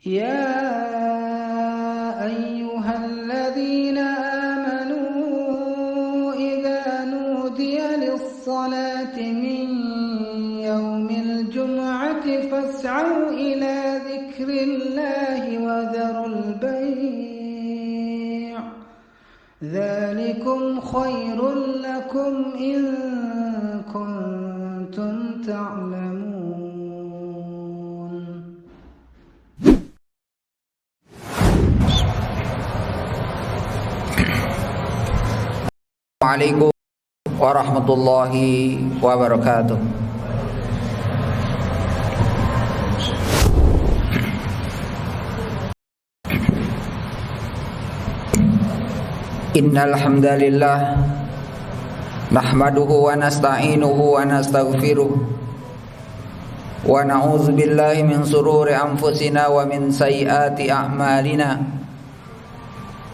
يا أيها الذين آمنوا إذا نودي للصلاة من يوم الجمعة فاسعوا إلى ذكر الله وذروا البيع ذلكم خير لكم إن كنتم تعلمون. Assalamualaikum warahmatullahi wabarakatuh. Innal hamdalillah nahmaduhu wa nasta'inuhu wa nastaghfiruh wa na'udzu billahi min shururi anfusina wa min sayyiati a'malina.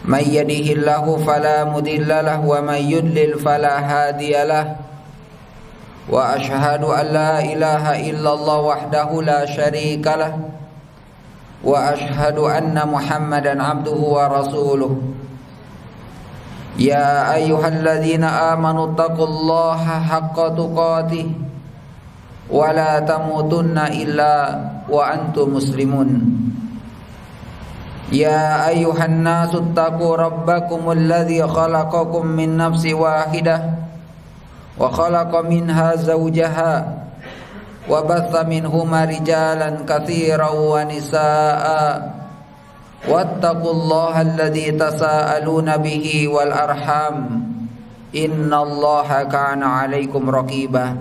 Man yahdihillahu fala mudilla lahu wa man yudlil fala hadiya lahu. Wa asyhadu an la ilaha illallah wahdahu la syarika lahu wa asyhadu anna Muhammadan abduhu wa rasuluh. Ya ayyuhalladzina amanu taqullaha haqqa tuqatih wa la tamutunna illa wa antum muslimun. Ya ayyuhan nasu taqu rabbakumul ladzi khalaqakum min nafsin wahidah wa khalaqa minha zawjaha wa batha minhuma rijalan katsiran wa nisaa'a wattaqullaha alladzi tasaaluna bihi wal arham innallaha kana 'alaikum raqiba.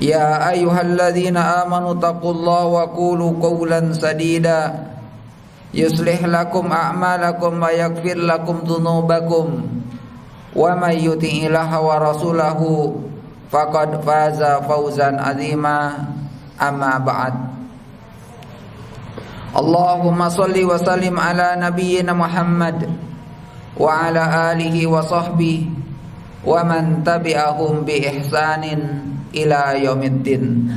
Ya ayyuhalladzina amanu taqullaha wa qulu qawlan sadida yuslih lakum a'malakum wa yaghfir lakum dzunubakum wa may yuti'illaha wa rasulahu faqad faza fawzan 'azima. Amma ba'd. Allahumma shalli wa sallim ala nabiyyina Muhammad wa ala alihi wa sahbihi wa man tabi'ahum bi ihsanin ila yaumiddin.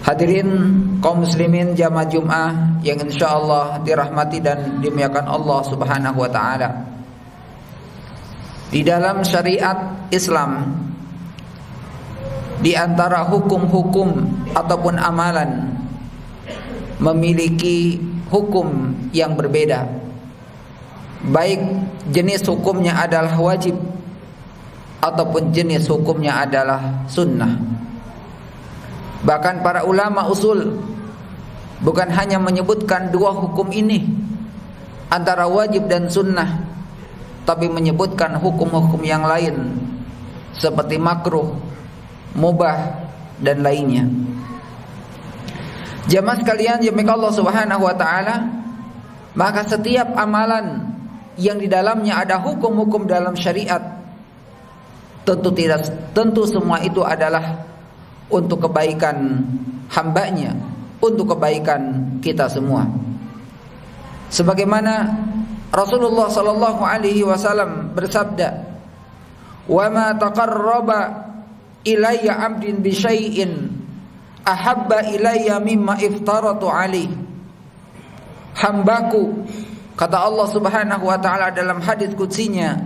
Hadirin kaum muslimin jamaah Jumat yang insyaallah dirahmati dan dimuliakan Allah Subhanahu wa taala. Di dalam syariat Islam, di antara hukum-hukum ataupun amalan memiliki hukum yang berbeda. Baik jenis hukumnya adalah wajib ataupun jenis hukumnya adalah sunnah. Bahkan para ulama usul bukan hanya menyebutkan dua hukum ini antara wajib dan sunnah, tapi menyebutkan hukum-hukum yang lain seperti makruh, mubah dan lainnya. Jamaah sekalian dimuliakan Allah Subhanahu wa taala, maka setiap amalan yang di dalamnya ada hukum-hukum dalam syariat tentu semua itu adalah untuk kebaikan hambanya, untuk kebaikan kita semua. Sebagaimana Rasulullah sallallahu alaihi wasallam bersabda, "Wa ma taqarraba ilayya 'abdin bi syai'in ahabba ilayya mimma iftaratu alaihi." Hambaku, kata Allah Subhanahu wa taala dalam hadis qudsinya,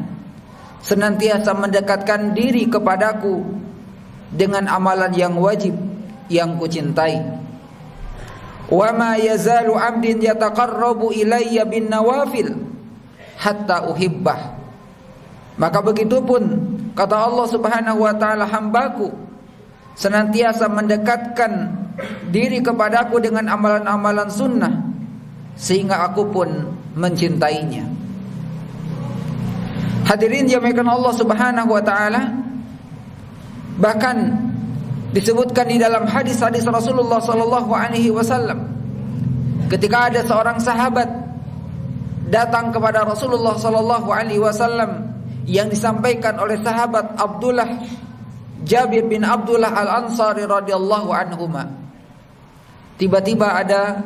senantiasa mendekatkan diri kepadaku dengan amalan yang wajib yang kucintai. Wa ma yazalu 'abdin yataqarrabu ilayya bin nawafil hatta uhibbah. Maka begitupun kata Allah Subhanahu wa taala, hambaku senantiasa mendekatkan diri kepadaku dengan amalan-amalan sunnah sehingga aku pun mencintainya. Hadirin dimuliakan Allah Subhanahu wa taala, bahkan disebutkan di dalam hadis-hadis Rasulullah sallallahu alaihi wasallam ketika ada seorang sahabat datang kepada Rasulullah sallallahu alaihi wasallam yang disampaikan oleh sahabat Jabir bin Abdullah Al-Ansari radhiyallahu anhuma. Tiba-tiba ada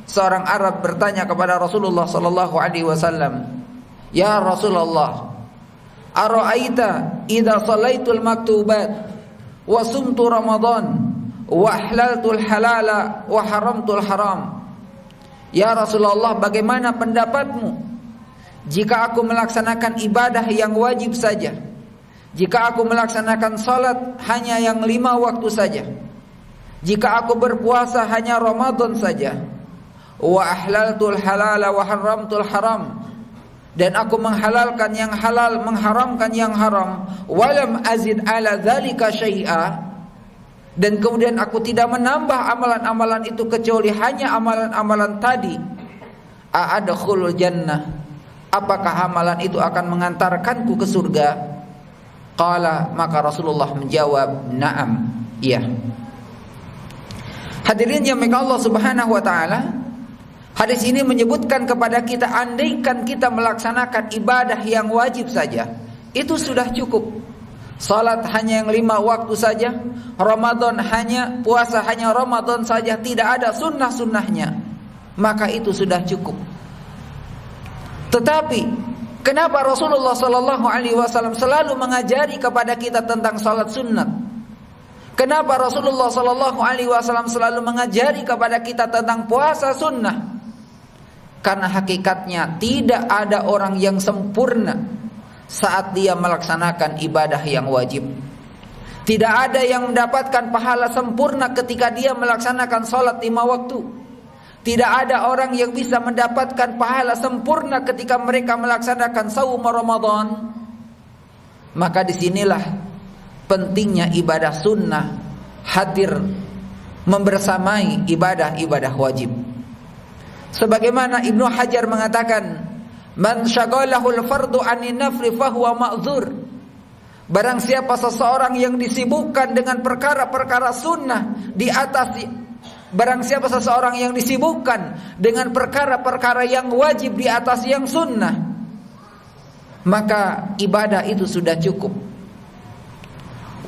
seorang Arab bertanya kepada Rasulullah sallallahu alaihi wasallam, "Ya Rasulullah, ara'aita idza sallaitul maktubat wa sumtu Ramadan wa ahlaltul halala wa haramtul haram. Ya Rasulullah, bagaimana pendapatmu jika aku melaksanakan ibadah yang wajib saja, jika aku melaksanakan salat hanya yang 5 waktu saja, jika aku berpuasa hanya Ramadan saja, wa ahlaltul halala wa haramtul haram, dan aku menghalalkan yang halal, mengharamkan yang haram, walam azid ala dzalika syai'a, dan kemudian aku tidak menambah amalan-amalan itu kecuali hanya amalan-amalan tadi, a'adkhulul jannah, apakah amalan itu akan mengantarkanku ke surga? Qala, maka Rasulullah menjawab, na'am, iya. Hadirin yang dimuliakan Allah Subhanahu wa taala, hadis ini menyebutkan kepada kita, andaikan kita melaksanakan ibadah yang wajib saja, itu sudah cukup. Salat hanya yang 5 waktu saja, Ramadan hanya, puasa hanya Ramadan saja, tidak ada sunnah-sunnahnya, maka itu sudah cukup. Tetapi kenapa Rasulullah sallallahu alaihi wasallam selalu mengajari kepada kita tentang salat sunat? Kenapa Rasulullah sallallahu alaihi wasallam selalu mengajari kepada kita tentang puasa sunnah? Karena hakikatnya tidak ada orang yang sempurna saat dia melaksanakan ibadah yang wajib. Tidak ada yang mendapatkan pahala sempurna ketika dia melaksanakan salat 5 waktu. Tidak ada orang yang bisa mendapatkan pahala sempurna ketika mereka melaksanakan saum Ramadan. Maka disinilah pentingnya ibadah sunnah hadir membersamai ibadah-ibadah wajib. Sebagaimana Ibnu Hajar mengatakan, man syaghalahul fardu anin nafli fahuwa ma'dzur. Barang siapa seseorang yang disibukkan dengan perkara-perkara sunnah di atas, barang siapa seseorang yang disibukkan dengan perkara-perkara yang wajib di atas yang sunnah, maka ibadah itu sudah cukup.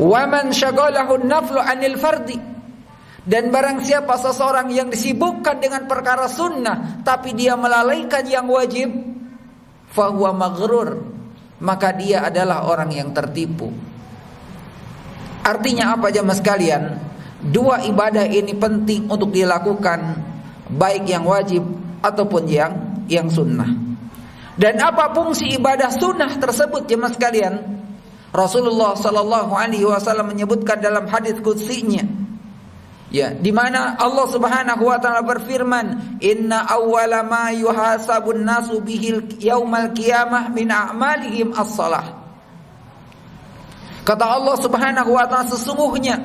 Wa man syaghalahun naflu anil fardi, dan barang siapa seseorang yang disibukkan dengan perkara sunnah tapi dia melalaikan yang wajib, fahuwa maghrur, maka dia adalah orang yang tertipu. Artinya apa jemaah sekalian? 2 ibadah ini penting untuk dilakukan, baik yang wajib ataupun yang sunnah. Dan apa fungsi ibadah sunnah tersebut jemaah sekalian? Rasulullah sallallahu alaihi wasallam menyebutkan dalam hadis qudsinya, ya, di mana Allah Subhanahu wa taala berfirman, inna awwala ma yuhasabun nasu bihil yaumal qiyamah min a'malihim as-shalah. Kata Allah Subhanahu wa taala, sesungguhnya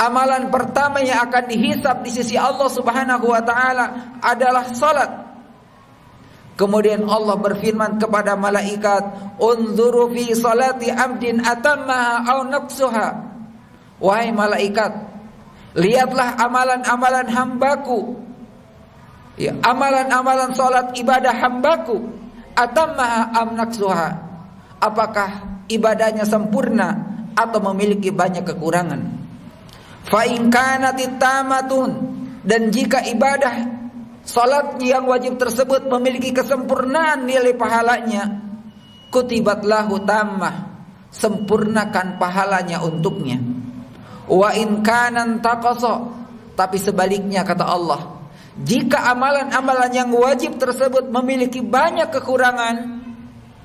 amalan pertama yang akan dihisab di sisi Allah Subhanahu wa taala adalah salat. Kemudian Allah berfirman kepada malaikat, unzuru fi salati abdin atammaha aw naqsuha. Wahai malaikat, lihatlah amalan-amalan hambaku, ya, amalan-amalan salat ibadah hambaku, atammaha am naqsuha, apakah ibadahnya sempurna atau memiliki banyak kekurangan. Fa in kanat tamatun, dan jika ibadah salat yang wajib tersebut memiliki kesempurnaan nilai pahalanya, kutibat lahu tammah, sempurnakan pahalanya untuknya. Wa in kanan taqasa, tapi sebaliknya kata Allah, jika amalan-amalan yang wajib tersebut memiliki banyak kekurangan,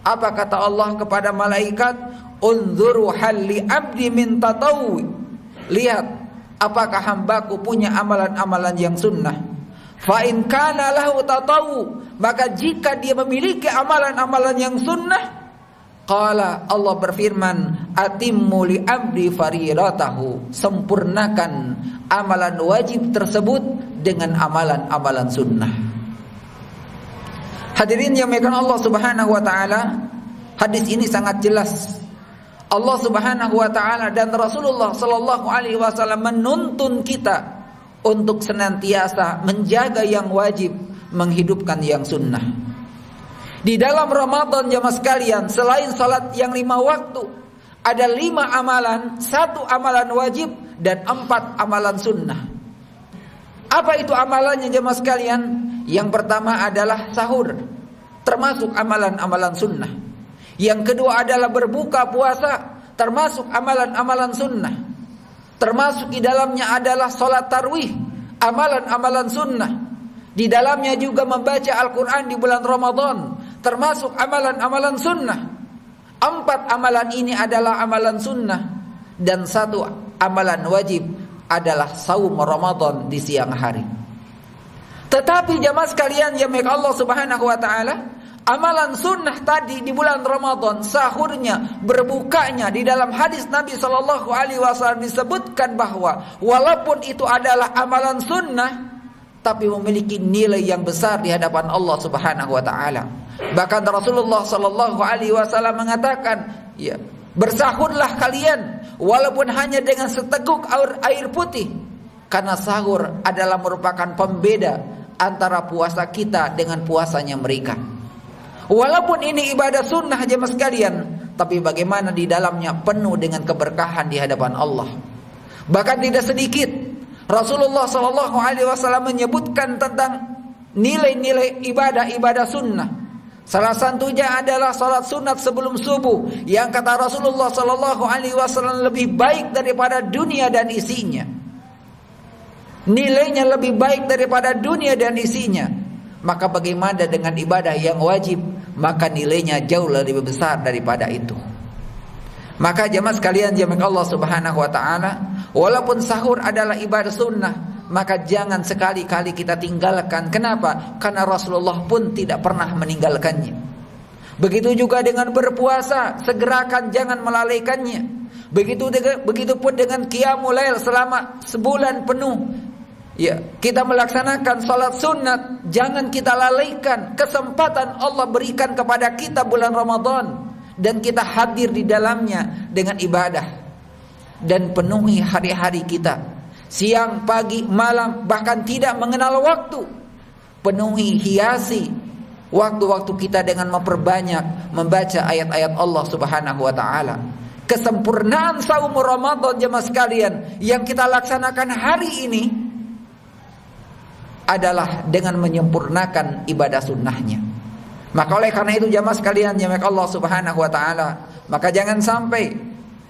apa kata Allah kepada malaikat? Unzuru hal li abdi min tatawwi, lihat apakah hambaku punya amalan-amalan yang sunnah. Fa in kana lahu tatawwu, maka jika dia memiliki amalan-amalan yang sunnah, qala, Allah berfirman, atimmu li abdi faridatahu, sempurnakan amalan wajib tersebut dengan amalan-amalan sunnah. Hadirin yang dimuliakan Allah Subhanahu wa taala, hadis ini sangat jelas. Allah Subhanahu wa taala dan Rasulullah sallallahu alaihi wasallam menuntun kita untuk senantiasa menjaga yang wajib, menghidupkan yang sunnah. Di dalam Ramadan jemaah sekalian, selain salat yang 5 waktu, ada 5 amalan, 1 amalan wajib dan 4 amalan sunnah. Apa itu amalannya jemaah sekalian? Yang pertama adalah sahur, termasuk amalan-amalan sunnah. Yang kedua adalah berbuka puasa, termasuk amalan-amalan sunnah. Termasuk di dalamnya adalah salat tarawih, amalan-amalan sunnah. Di dalamnya juga membaca Al-Quran di bulan Ramadan, termasuk amalan-amalan sunnah. 4 amalan ini adalah amalan sunnah, dan 1 amalan wajib adalah saum Ramadan di siang hari. Tetapi jamaah sekalian yang dirahmati Allah Subhanahu wa taala, amalan sunnah tadi di bulan Ramadan, sahurnya, berbukanya, di dalam hadis Nabi sallallahu alaihi wasallam disebutkan bahwa walaupun itu adalah amalan sunnah, tapi memiliki nilai yang besar di hadapan Allah Subhanahu wa taala. Bahkan Rasulullah sallallahu alaihi wasallam mengatakan, ya, bersahurlah kalian walaupun hanya dengan seteguk air putih, karena sahur adalah merupakan pembeda antara puasa kita dengan puasanya mereka. Walaupun ini ibadah sunnah jemaah sekalian, tapi bagaimana di dalamnya penuh dengan keberkahan di hadapan Allah. Bahkan tidak sedikit Rasulullah sallallahu alaihi wasallam menyebutkan tentang nilai-nilai ibadah sunnah. Salah satunya adalah salat sunat sebelum subuh, yang kata Rasulullah sallallahu alaihi wasallam lebih baik daripada dunia dan isinya. Nilainya lebih baik daripada dunia dan isinya. Maka bagaimana dengan ibadah yang wajib? Maka nilainya jauh lebih besar daripada itu. Maka jemaah sekalian jemaah Allah Subhanahu wa taala, walaupun sahur adalah ibadah sunnah, maka jangan sekali-kali kita tinggalkan. Kenapa? Karena Rasulullah pun tidak pernah meninggalkannya. Begitu juga dengan berpuasa, segerakan jangan melalaikannya. Begitupun dengan qiyamul lail selama sebulan penuh. Ya, kita melaksanakan salat sunat, jangan kita lalaikan. Kesempatan Allah berikan kepada kita bulan Ramadan, dan kita hadir di dalamnya dengan ibadah. Dan penuhi hari-hari kita, siang, pagi, malam, bahkan tidak mengenal waktu. Penuhi, hiasi waktu-waktu kita dengan memperbanyak membaca ayat-ayat Allah Subhanahu wa taala. Kesempurnaan saum Ramadan jemaah sekalian yang kita laksanakan hari ini adalah dengan menyempurnakan ibadah sunnahnya. Maka oleh karena itu jamaah sekalian yang dirahmati Allah Subhanahu wa taala, maka jangan sampai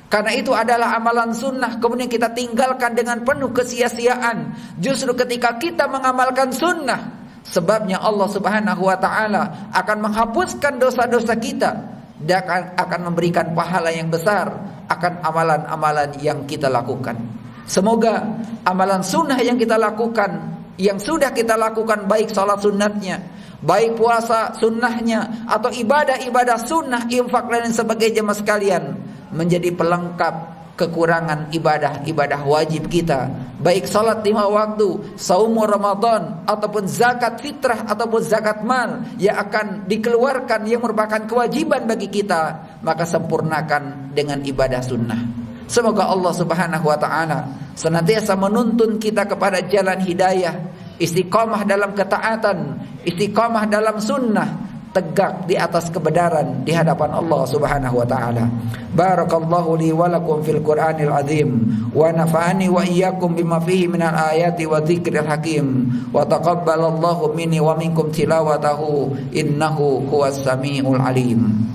karena itu adalah amalan sunnah kemudian kita tinggalkan dengan penuh kesia-siaan. Justru ketika kita mengamalkan sunnah, sebabnya Allah Subhanahu wa taala akan menghapuskan dosa-dosa kita dan akan memberikan pahala yang besar akan amalan-amalan yang kita lakukan. Semoga amalan sunnah yang kita lakukan, yang sudah kita lakukan, baik salat sunnatnya, baik puasa sunnahnya, atau ibadah-ibadah sunnah, infak dan sebagainya jemaah sekalian, menjadi pelengkap kekurangan ibadah-ibadah wajib kita, baik salat 5 waktu, saum Ramadan, ataupun zakat fitrah ataupun zakat mal yang akan dikeluarkan yang merupakan kewajiban bagi kita. Maka sempurnakan dengan ibadah sunnah. Semoga Allah Subhanahu wa taala senantiasa menuntun kita kepada jalan hidayah, istiqamah dalam ketaatan, istiqamah dalam sunnah, tegak di atas kebenaran di hadapan Allah Subhanahu wa taala. Barakallahu li wa lakum fil Qur'anil azim wa nafa'ani wa iyyakum bima fihi minal ayati wa dzikril hakim wa taqabbalallahu minni wa minkum tilawatahu innahu huwas samiul alim.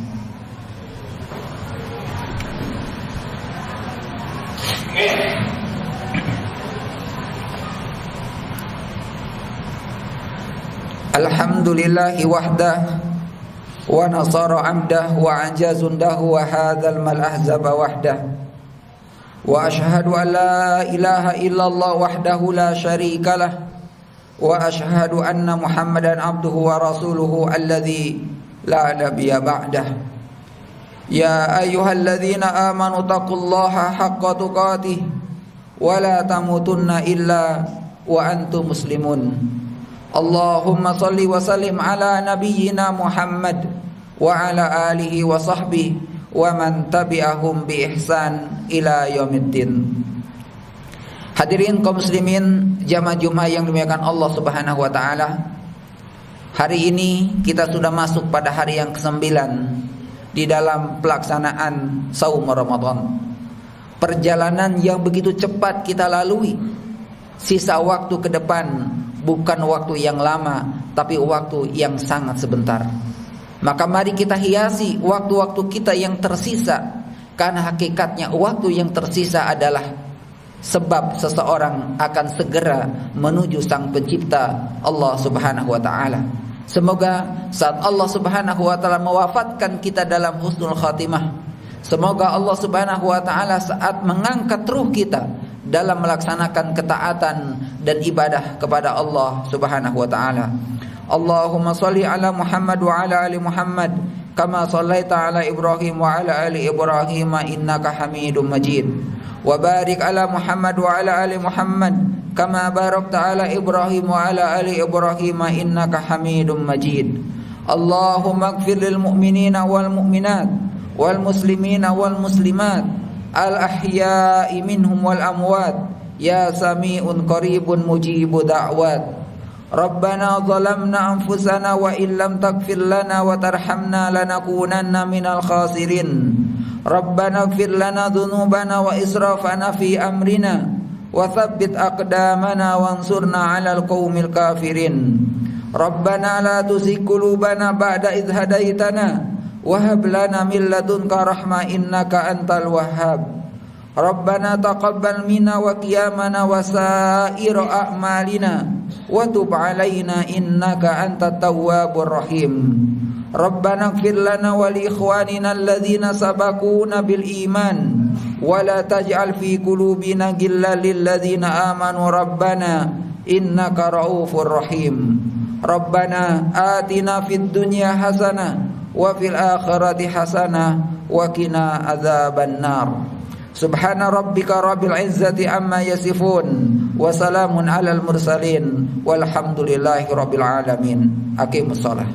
Alhamdulillahi wahdah wa nasara amdah wa anjazun dahu wa hadzal mal ahzaba wahdah wa ashhadu an la ilaha illallah wahdahu la syarikalah wa ashhadu anna Muhammadan abduhu wa rasuluhu alladzi la nabiyya ba'dah. Ya ayyuhalladzina amanu taqullaha haqqa tuqatih wa la tamutunna illa wa antum muslimun. Allahumma salli wa sallim ala nabiyyina Muhammad wa ala alihi wa sahbihi wa man tabi'ahum bi ihsan ila yaumiddin. Hadirin kaum muslimin jamaah Jumat yang dimuliakan Allah Subhanahu wa taala. Hari ini kita sudah masuk pada hari yang ke-9 di dalam pelaksanaan saum Ramadan. Perjalanan yang begitu cepat kita lalui. Sisa waktu ke depan bukan waktu yang lama, tapi waktu yang sangat sebentar. Maka mari kita hiasi waktu-waktu kita yang tersisa, karena hakikatnya waktu yang tersisa adalah sebab seseorang akan segera menuju Sang Pencipta Allah Subhanahu wa taala. Semoga saat Allah Subhanahu wa taala mewafatkan kita dalam husnul khatimah, semoga Allah Subhanahu wa taala saat mengangkat ruh kita dalam melaksanakan ketaatan dan ibadah kepada Allah Subhanahu wa taala. Allahumma shalli ala Muhammad wa ala ali Muhammad kama shallaita ala Ibrahim wa ala ali Ibrahim innaka Hamidum Majid. Wa barik ala Muhammad wa ala ali Muhammad kama barakta ala Ibrahim wa ala ali Ibrahim innaka Hamidum Majid. Allahumma ighfir lil mu'minina wal mu'minat wal muslimina wal muslimat al ahya'i minhum wal amwat ya sami'un qaribun mujibu da'wat. Rabbana zalamna anfusana wa illam taghfir lana wa tarhamna lanakunanna minal khasirin. Rabbana ighfir lana dhunubana wa israfana fi amrina wa thabbit aqdamana wansurna 'alal qaumil kafirin. Rabbana la tuzigh qulubana ba'da idh hadaitana wa hab lana min ladunka rahmah innaka antal wahhab. Rabbana taqabbal minna wa qiyamana wa sa'ira a'malina wa tub 'alaina innaka antat tawwabur rahim. Rabbana ighfir lana wa li ikhwanina alladhina sabaquna bil iman wa la taj'al fi qulubina ghillan lil ladzina amanu rabbana innaka raufur rahim. Rabbana atina fid dunya hasanah wa fil akhirati hasanah wa qina adzaban nar. Subhana rabbika rabbil izzati amma yasifun wa salamun alal mursalin walhamdulillahi rabbil alamin. Aqimus shalah.